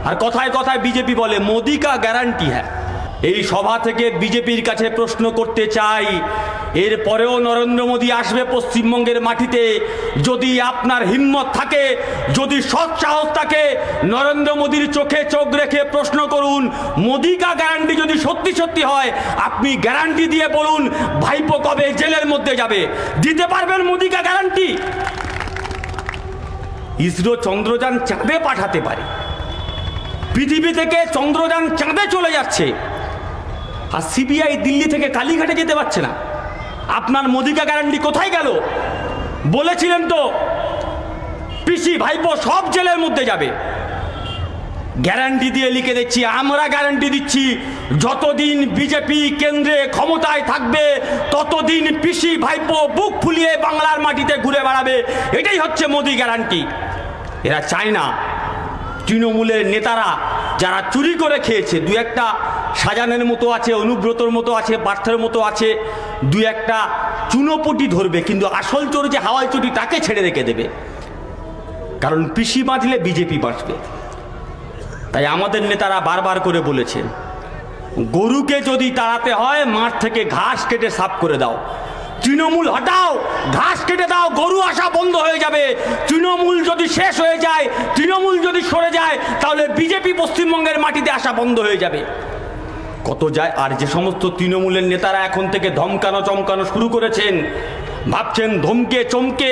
আর কথায় কথায় বিজেপি বলে মোদি কা গ্যারান্টি হ্যাঁ। এই সভা থেকে বিজেপির কাছে প্রশ্ন করতে চাই, এরপরেও নরেন্দ্র মোদী আসবে পশ্চিমবঙ্গের মাটিতে, যদি আপনার হিম্মত থাকে, যদি সৎ সাহস থাকে, নরেন্দ্র মোদীর চোখে চোখ রেখে প্রশ্ন করুন, মোদি কা গ্যারান্টি যদি সত্যি সত্যি হয়, আপনি গ্যারান্টি দিয়ে বলুন ভাইপো কবে জেলের মধ্যে যাবে। দিতে পারবেন মোদি কা গ্যারান্টি? ইসরো চন্দ্রযান চাঁদে পাঠাতে পারে, পৃথিবী থেকে চন্দ্রযান চাঁদে চলে যাচ্ছে, আর সিবিআই দিল্লি থেকে কালীঘাটে যেতে পারছে না। আপনার মোদি কা গ্যারান্টি কোথায় গেল? বলেছিলেন তো পিসি ভাইপো সব জেলের মধ্যে যাবে। গ্যারান্টি দিয়ে লিখে দিচ্ছি, আমরা গ্যারান্টি দিচ্ছি, যতদিন বিজেপি কেন্দ্রে ক্ষমতায় থাকবে ততদিন পিসি ভাইপো বুক ফুলিয়ে বাংলার মাটিতে ঘুরে বেড়াবে। এটাই হচ্ছে মোদি গ্যারান্টি। এরা চায় না তৃণমূলের নেতারা যারা চুরি করে খেয়েছে, দু একটা সাজানের মতো আছে, অনুব্রতর মতো আছে, পার্থের মতো আছে, দু একটা চুনোপটি ধরবে, কিন্তু আসল চোর যে হাওয়াই চুরি তাকে ছেড়ে রেখে দেবে। কারণ পিসি বাঁধলে বিজেপি বাঁচবে। তাই আমাদের নেতারা বারবার করে বলেছে, গরুকে যদি তাড়াতে হয় মাঠ থেকে ঘাস কেটে সাফ করে দাও, তৃণমূল হটাও, ঘাস কেটে দাও, গরু আসা বন্ধ হয়ে যাবে। তৃণমূল যদি শেষ হয়ে যায়, তৃণমূল যদি সরে যায়, তাহলে বিজেপি পশ্চিমবঙ্গের মাটিতে আসা বন্ধ হয়ে যাবে। কত যায়। আর যে সমস্ত তৃণমূলের নেতারা এখন থেকে ধমকানো চমকানো শুরু করেছেন, ভাবছেন ধমকে চমকে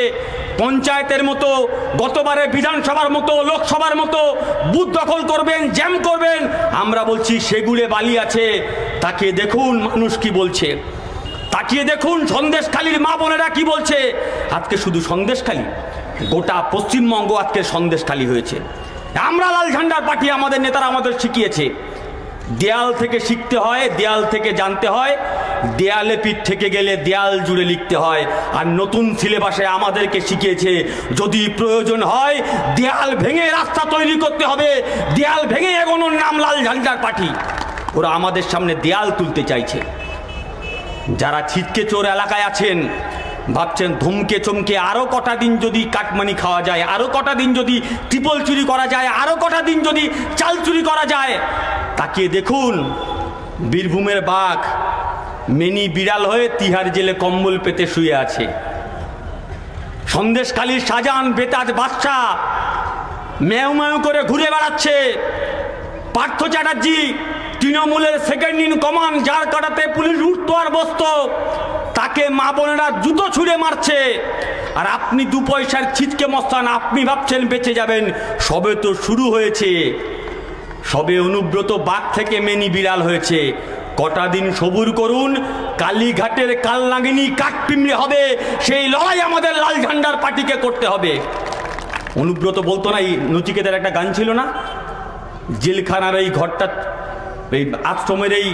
পঞ্চায়েতের মতো, গতবারে বিধানসভার মতো, লোকসভার মতো বুথ দখল করবেন, জ্যাম করবেন, আমরা বলছি সেগুলে বালি আছে। তাকিয়ে দেখুন মানুষ কি বলছে, তাকিয়ে দেখুন সন্দেশখালীর মা বোনেরা কি বলছে। আজকে শুধু সন্দেশখালী, গোটা পশ্চিমবঙ্গ আজকে সন্দেশখালী হয়েছে। আমরা লাল ঝান্ডার পার্টি, আমাদের নেতারা আমাদের শিখিয়েছে, দেয়াল থেকে শিখতে হয়, দেয়াল থেকে জানতে হয়, দেয়ালে পিঠ থেকে গেলে দেয়াল জুড়ে লিখতে হয়। আর নতুন সিলেবাসে আমাদেরকে শিখিয়েছে যদি প্রয়োজন হয় দেয়াল ভেঙে রাস্তা তৈরি করতে হবে, দেয়াল ভেঙে এগোনোর নাম লাল ঝান্ডার পার্টি। ওরা আমাদের সামনে দেয়াল তুলতে চাইছে। যারা ছিটকে চোর এলাকায় আছেন, ভাবছেন ধমকে চমকে আরো কটা দিন যদি কাটমানি খাওয়া যায়, আরো কটা দিন যদি ট্রিপল চুরি করা যায়, আরো কটা দিন যদি চাল চুরি করা যায়, তাকিয়ে দেখুন বীরভূমের বাঘ মিনি বিড়াল হয়ে তিহার জেলে কম্বল পেতে শুয়ে আছে। সন্দেশখালীর শাহজাহান বেতাজ বাদশা মেউ মেউ করে ঘুরে বেড়াচ্ছে। পার্থ চ্যাটার্জি তৃণমূলের সেকেন্ড ইন কমান্ড, যার কাটাতে পুলিশ উঠতো আর বসতো, তাকে মা বোনেরা জুতো ছুঁড়ে মারছে। আর আপনি দু পয়সার ছিটকে মস্তান, আপনি ভাবছেন বেঁচে যাবেন। সবে তো শুরু হয়েছে, সবে অনুব্রত বাঘ থেকে মেনি বিড়াল হয়েছে। কটা দিন সবুর করুন, কালীঘাটের কালনাগিনী কাঠপিমড়ে হবে, সেই লড়াই আমাদের লাল ঝান্ডার পার্টিকে করতে হবে। অনুব্রত বলতো না, এই নচিকেতার একটা গান ছিল না, জেলখানার এই ঘরটা, এই আশ্রমের এই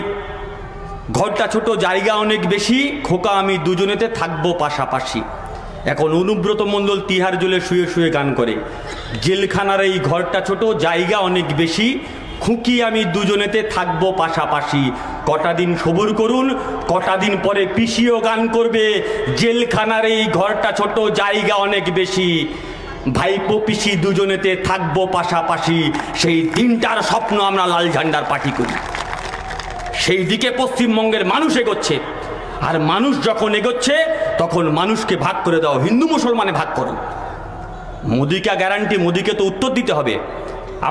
ঘরটা ছোট, জায়গা অনেক বেশি, খোকা আমি দুজনেতে থাকবো পাশাপাশি। এখন অনুব্রত মণ্ডল তিহার জেলে শুয়ে শুয়ে গান করে, জেলখানার এই ঘরটা ছোট, জায়গা অনেক বেশি, খুকি আমি দুজনেতে থাকবো পাশাপাশি। কটা দিন সবুর করুন, কটা দিন পরে পিসিও গান করবে, জেলখানার এই ঘরটা ছোট, জায়গা অনেক বেশি, ভাইপো পিসি দুজনেতে থাকবো পাশাপাশি। সেই দিনটার স্বপ্ন আমরা লাল ঝান্ডার পার্টি করি। সেই দিকে পশ্চিমবঙ্গের মানুষ এগোচ্ছে। আর মানুষ যখন এগোচ্ছে তখন মানুষকে ভাগ করে দাও, হিন্দু মুসলমানে ভাগ করো। মোদি কা গ্যারান্টি, মোদিকে তো উত্তর দিতে হবে।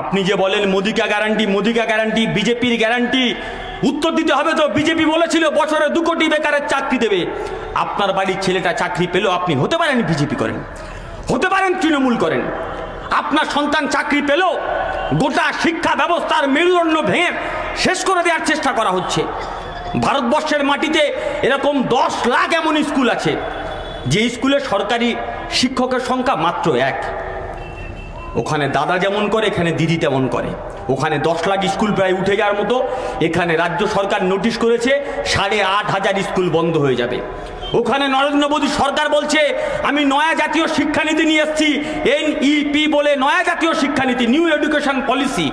আপনি যে বলেন মোদি কা গ্যারান্টি, মোদি কা গ্যারান্টি, বিজেপির গ্যারান্টি, উত্তর দিতে হবে তো। বিজেপি বলেছিল বছরে 2 কোটি বেকারের চাকরি দেবে। আপনার বাড়ির ছেলেটা চাকরি পেল, আপনি হতে পারেন বিজেপি করেন, হতে পারেন তৃণমূল করেন। আপনার সন্তান চাকরি পেল, গোটা শিক্ষা ব্যবস্থার মেরুদণ্ড ভেঙে শেষ করে দেওয়ার চেষ্টা করা হচ্ছে। ভারতবর্ষের মাটিতে এরকম 10 লাখ এমন স্কুল আছে যে স্কুলে সরকারি শিক্ষকের সংখ্যা মাত্র 1। ওখানে দাদা যেমন করে, এখানে দিদি তেমন করে। ওখানে 10 লাখ স্কুল প্রায় উঠে যাওয়ার মতো। এখানে রাজ্য সরকার নোটিশ করেছে 8,500 স্কুল বন্ধ হয়ে যাবে। ওখানে নরেন্দ্র মোদী সরকার বলছে আমি নয়া জাতীয় শিক্ষানীতি নিয়ে এসেছি, NEP বলে নয়া জাতীয় শিক্ষানীতি, নিউ এডুকেশন পলিসি।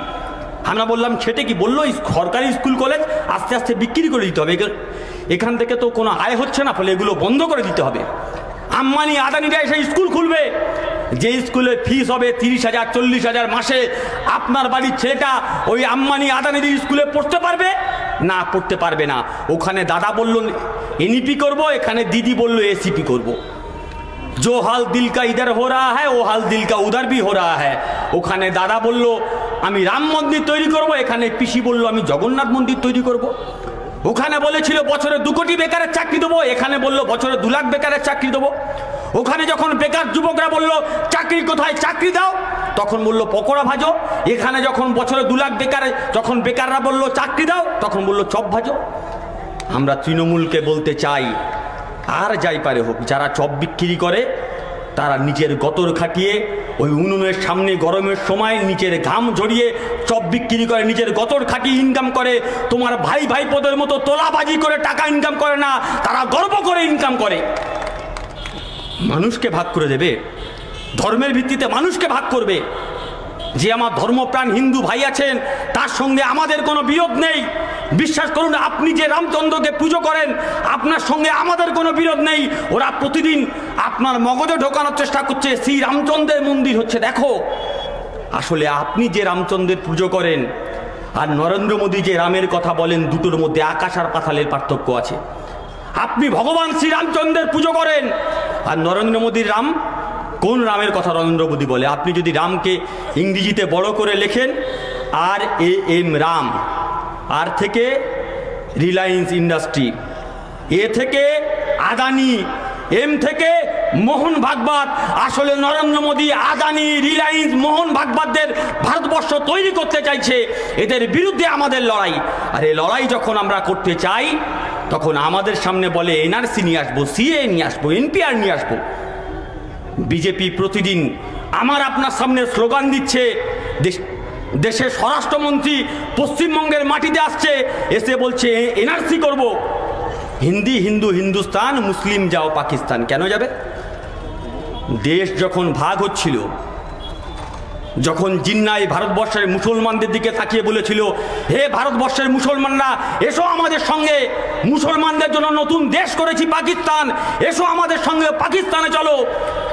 আমরা বললাম সেটা কি? বললো সরকারি স্কুল কলেজ আস্তে আস্তে বিক্রি করে দিতে হবে, এখান থেকে তো কোনো আয় হচ্ছে না, ফলে এগুলো বন্ধ করে দিতে হবে। আম্বানি আদানিরা এসে স্কুল খুলবে, যে স্কুলে ফিস হবে 30,000 40,000 মাসে, আপনার বাড়ির ছেলেটা ওই আম্বানি আদানির স্কুলে পড়তে পারবে না? পড়তে পারবে না। ওখানে দাদা বলল এনইপি করব, এখানে দিদি বলল এসিপি করব। जो हाल दिल का इधर हो रहा है वो हाल दिल का उधर भी हो रहा है। ওখানে দাদা বলল আমি রাম মন্দির তৈরি করব, এখানে পিসি বলল আমি জগন্নাথ মন্দির তৈরি করব। ওখানে বলেছিল বছরে 2 কোটি বেকারের চাকরি দেবো, এখানে বলল বছরে 2 লাখ বেকারের চাকরি দেবো। ওখানে যখন বেকার যুবকরা বলল চাকরি কোথায়, চাকরি দাও, তখন বলল পকোড়া ভাজো। এখানে যখন বছরে 2 লাখ বেকার, যখন বেকাররা বলল চাকরি দাও, তখন বলল চপ ভাজো। আমরা তৃণমূলকে বলতে চাই, আর যাই পারে হোক, যারা চপ বিক্রি করে তারা নিজের গতর খাটিয়ে ওই উনুনের সামনে গরমের সময় নিজের ঘাম ঝরিয়ে চপ বিক্রি করে, নিজের গতর খাটিয়ে ইনকাম করে। তোমার ভাই ভাইপোদের মতো তোলাবাজি করে টাকা ইনকাম করে না, তারা গর্ব করে ইনকাম করে। মানুষকে ভাগ করে দেবে, ধর্মের ভিত্তিতে মানুষকে ভাগ করবে। যে আমার ধর্মপ্রাণ হিন্দু ভাই আছেন তার সঙ্গে আমাদের কোনো বিরোধ নেই। বিশ্বাস করুন, আপনি যে রামচন্দ্রকে পুজো করেন আপনার সঙ্গে আমাদের কোনো বিরোধ নেই। ওরা প্রতিদিন আপনার মগজে ঢোকানোর চেষ্টা করছে শ্রী রামচন্দ্রের মন্দির হচ্ছে। দেখো, আসলে আপনি যে রামচন্দ্রের পুজো করেন আর নরেন্দ্র মোদী যে রামের কথা বলেন, দুটোর মধ্যে আকাশ আর পাতালের পার্থক্য আছে। আপনি ভগবান শ্রী রামচন্দ্রের পুজো করেন আর নরেন্দ্র মোদীর রাম, কোন রামের কথা নরেন্দ্র মোদী বলে? আপনি যদি রামকে ইংরেজিতে বড় করে লেখেন RAM রাম, আর থেকে রিলায়েন্স ইন্ডাস্ট্রি, এ থেকে আদানি, এম থেকে মোহন ভাগবত। আসলে নরেন্দ্র মোদী আদানি, রিলায়েন্স, মোহন ভাগবতদের ভারতবর্ষ তৈরি করতে চাইছে। এদের বিরুদ্ধে আমাদের লড়াই। আর এই লড়াই যখন আমরা করতে চাই তখন আমাদের সামনে বলে NRC নিয়ে আসবো, CA নিয়ে আসবো, NPR নিয়ে আসবো। বিজেপি প্রতিদিন আমার আপনার সামনে স্লোগান দিচ্ছে। দেশের স্বরাষ্ট্রমন্ত্রী পশ্চিমবঙ্গের মাটিতে আসছে, এসে বলছে NRC করব। হিন্দি হিন্দু হিন্দুস্তান, মুসলিম যাও পাকিস্তান। কেন যাবে? দেশ যখন ভাগ হচ্ছিল, যখন জিন্নাই ভারতবর্ষের মুসলমানদের দিকে তাকিয়ে বলেছিল হে ভারতবর্ষের মুসলমানরা এসো আমাদের সঙ্গে, মুসলমানদের জন্য নতুন দেশ করেছি পাকিস্তান, এসো আমাদের সঙ্গে পাকিস্তানে চলো,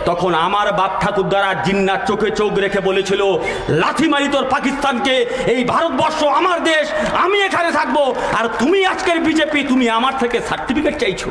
তখন আমার বাপ ঠাকুর দ্বারা জিন্নার চোখে চোখ রেখে বলেছিল লাথি মারি তোর পাকিস্তানকে, এই ভারতবর্ষ আমার দেশ, আমি এখানে থাকবো। আর তুমি আজকের বিজেপি, তুমি আমার থেকে সার্টিফিকেট চাইছো।